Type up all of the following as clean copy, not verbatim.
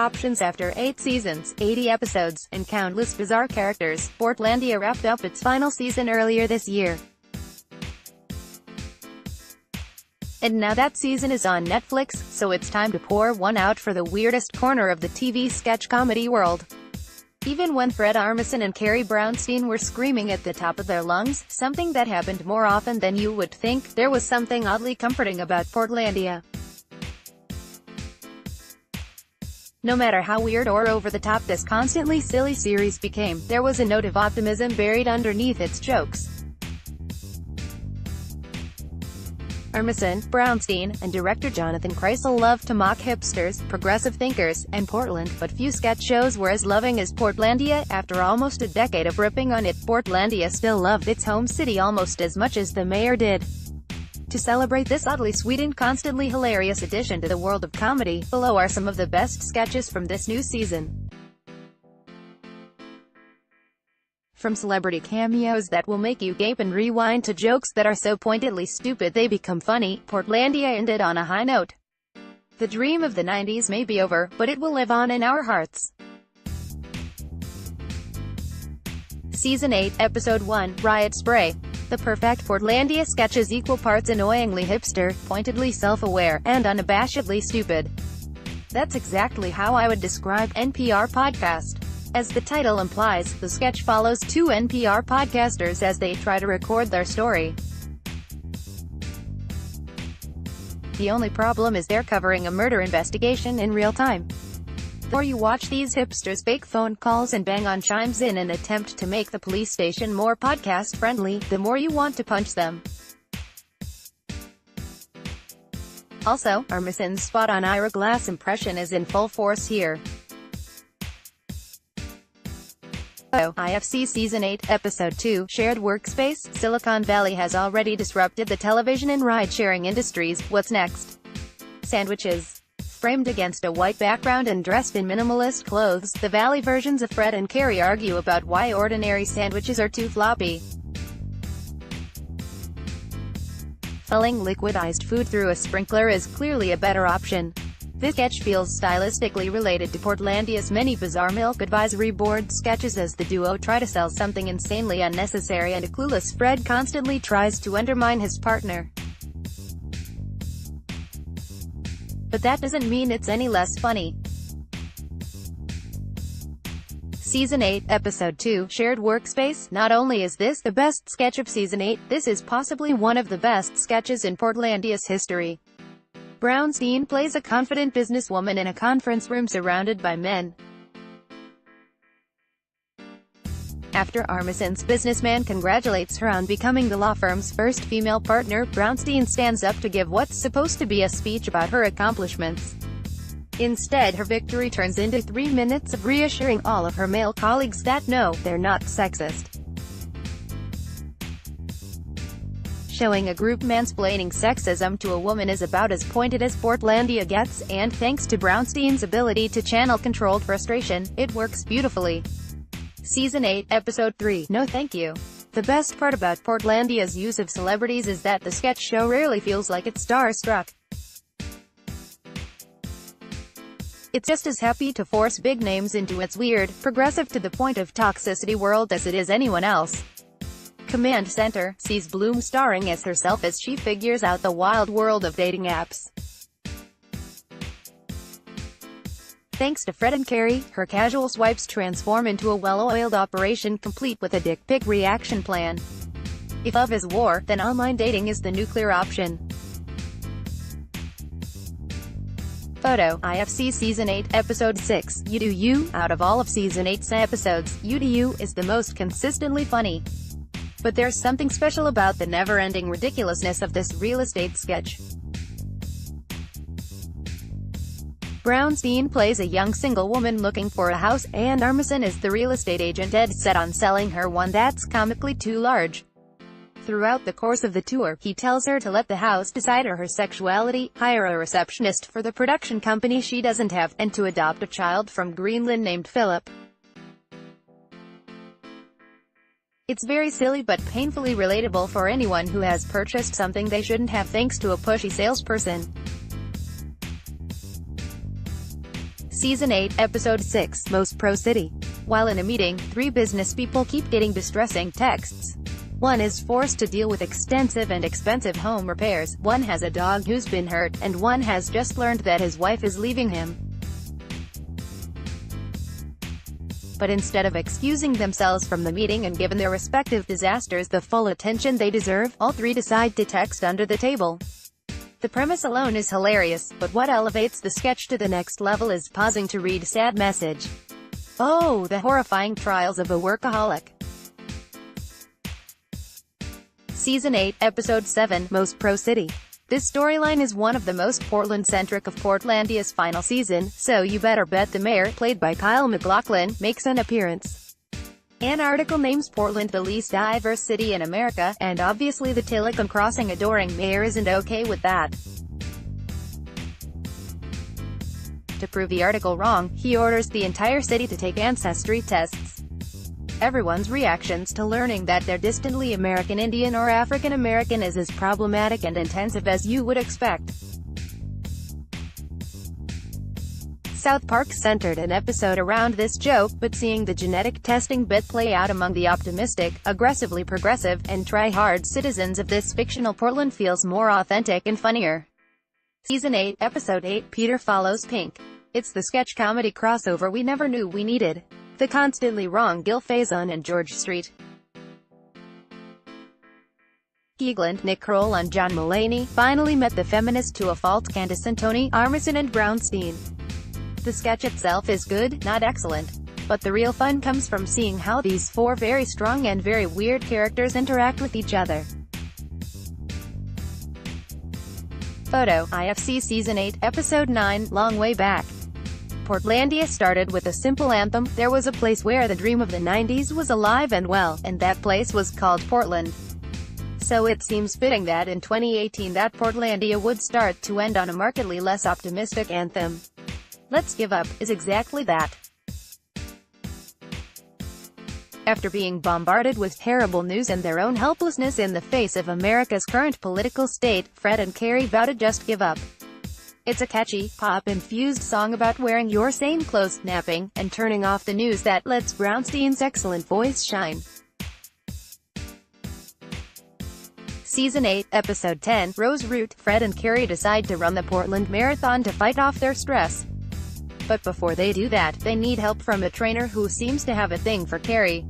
options after 8 seasons, 80 episodes, and countless bizarre characters. Portlandia wrapped up its final season earlier this year. And now that season is on Netflix, so it's time to pour one out for the weirdest corner of the TV sketch comedy world. Even when Fred Armisen and Carrie Brownstein were screaming at the top of their lungs, something that happened more often than you would think, there was something oddly comforting about Portlandia. No matter how weird or over-the-top this constantly silly series became, there was a note of optimism buried underneath its jokes. Armisen, Brownstein, and director Jonathan Kreisel loved to mock hipsters, progressive thinkers, and Portland, but few sketch shows were as loving as Portlandia. After almost a decade of ripping on it, Portlandia still loved its home city almost as much as the mayor did. To celebrate this oddly sweet and constantly hilarious addition to the world of comedy, below are some of the best sketches from this new season. From celebrity cameos that will make you gape and rewind to jokes that are so pointedly stupid they become funny, Portlandia ended on a high note. The dream of the 90s may be over, but it will live on in our hearts. Season 8, Episode 1, Riot Spray. The perfect Portlandia sketch is equal parts annoyingly hipster, pointedly self-aware, and unabashedly stupid. That's exactly how I would describe NPR podcast. As the title implies, the sketch follows two NPR podcasters as they try to record their story. The only problem is they're covering a murder investigation in real time. The more you watch these hipsters fake phone calls and bang on chimes in an attempt to make the police station more podcast-friendly, the more you want to punch them. Also, Armisen's spot-on Ira Glass impression is in full force here. IFC Season 8, Episode 2, Shared Workspace. Silicon Valley has already disrupted the television and ride-sharing industries. What's next? Sandwiches. Framed against a white background and dressed in minimalist clothes, the Valley versions of Fred and Carrie argue about why ordinary sandwiches are too floppy. Funneling liquidized food through a sprinkler is clearly a better option. This sketch feels stylistically related to Portlandia's many bizarre milk advisory board sketches as the duo try to sell something insanely unnecessary and a clueless Fred constantly tries to undermine his partner. But that doesn't mean it's any less funny. Season 8, Episode 2, Shared Workspace. Not only is this the best sketch of Season 8, this is possibly one of the best sketches in Portlandia's history. Brownstein plays a confident businesswoman in a conference room surrounded by men. After Armisen's businessman congratulates her on becoming the law firm's first female partner, Brownstein stands up to give what's supposed to be a speech about her accomplishments. Instead, her victory turns into 3 minutes of reassuring all of her male colleagues that no, they're not sexist. Showing a group mansplaining sexism to a woman is about as pointed as Portlandia gets, and thanks to Brownstein's ability to channel controlled frustration, it works beautifully. Season 8, Episode 3, No Thank You. The best part about Portlandia's use of celebrities is that the sketch show rarely feels like it's starstruck. It's just as happy to force big names into its weird, progressive to the point of toxicity world as it is anyone else. Command Center sees Bloom starring as herself as she figures out the wild world of dating apps. Thanks to Fred and Carrie, her casual swipes transform into a well-oiled operation complete with a dick pic reaction plan. If love is war, then online dating is the nuclear option. Photo, IFC Season 8, Episode 6, You Do You. Out of all of Season 8's episodes, You Do You is the most consistently funny. But there's something special about the never-ending ridiculousness of this real estate sketch. Brownstein plays a young single woman looking for a house, and Armisen is the real estate agent dead set on selling her one that's comically too large. Throughout the course of the tour, he tells her to let the house decide her sexuality, hire a receptionist for the production company she doesn't have, and to adopt a child from Greenland named Philip. It's very silly but painfully relatable for anyone who has purchased something they shouldn't have thanks to a pushy salesperson. Season 8, Episode 6, Most Pro City. While in a meeting, three business people keep getting distressing texts. One is forced to deal with extensive and expensive home repairs, one has a dog who's been hurt, and one has just learned that his wife is leaving him. But instead of excusing themselves from the meeting and giving their respective disasters the full attention they deserve, all three decide to text under the table. The premise alone is hilarious, but what elevates the sketch to the next level is pausing to read sad message. Oh, the horrifying trials of a workaholic. Season 8, Episode 7, Most Pro City. This storyline is one of the most Portland-centric of Portlandia's final season, so you better bet the mayor, played by Kyle MacLachlan, makes an appearance. An article names Portland the least diverse city in America, and obviously the Telecom Crossing adoring mayor isn't okay with that. To prove the article wrong, he orders the entire city to take ancestry tests. Everyone's reactions to learning that they're distantly American Indian or African American is as problematic and intensive as you would expect. South Park centered an episode around this joke, but seeing the genetic testing bit play out among the optimistic, aggressively progressive, and try-hard citizens of this fictional Portland feels more authentic and funnier. Season 8, Episode 8, Peter Follows Pink. It's the sketch comedy crossover we never knew we needed. The constantly wrong Gil Faison and George Street. Keegland, Nick Kroll and John Mulaney finally met the feminist to a fault Candace and Tony, Armisen and Brownstein. The sketch itself is good, not excellent. But the real fun comes from seeing how these four very strong and very weird characters interact with each other. Photo, IFC Season 8, Episode 9, Long Way Back. Portlandia started with a simple anthem. There was a place where the dream of the 90s was alive and well, and that place was called Portland. So it seems fitting that in 2018 that Portlandia would start to end on a markedly less optimistic anthem. Let's Give Up is exactly that. After being bombarded with terrible news and their own helplessness in the face of America's current political state, Fred and Carrie vow to just give up. It's a catchy, pop-infused song about wearing your same clothes, napping, and turning off the news that lets Brownstein's excellent voice shine. Season 8, Episode 10, Rose Route. Fred and Carrie decide to run the Portland Marathon to fight off their stress. But before they do that, they need help from a trainer who seems to have a thing for Carrie.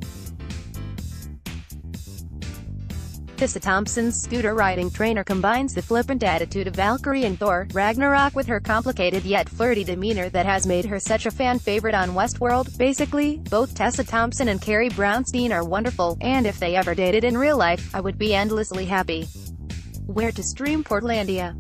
Tessa Thompson's scooter-riding trainer combines the flippant attitude of Valkyrie in Thor: Ragnarok with her complicated yet flirty demeanor that has made her such a fan favorite on Westworld. Basically, both Tessa Thompson and Carrie Brownstein are wonderful, and if they ever dated in real life, I would be endlessly happy. Where to stream Portlandia?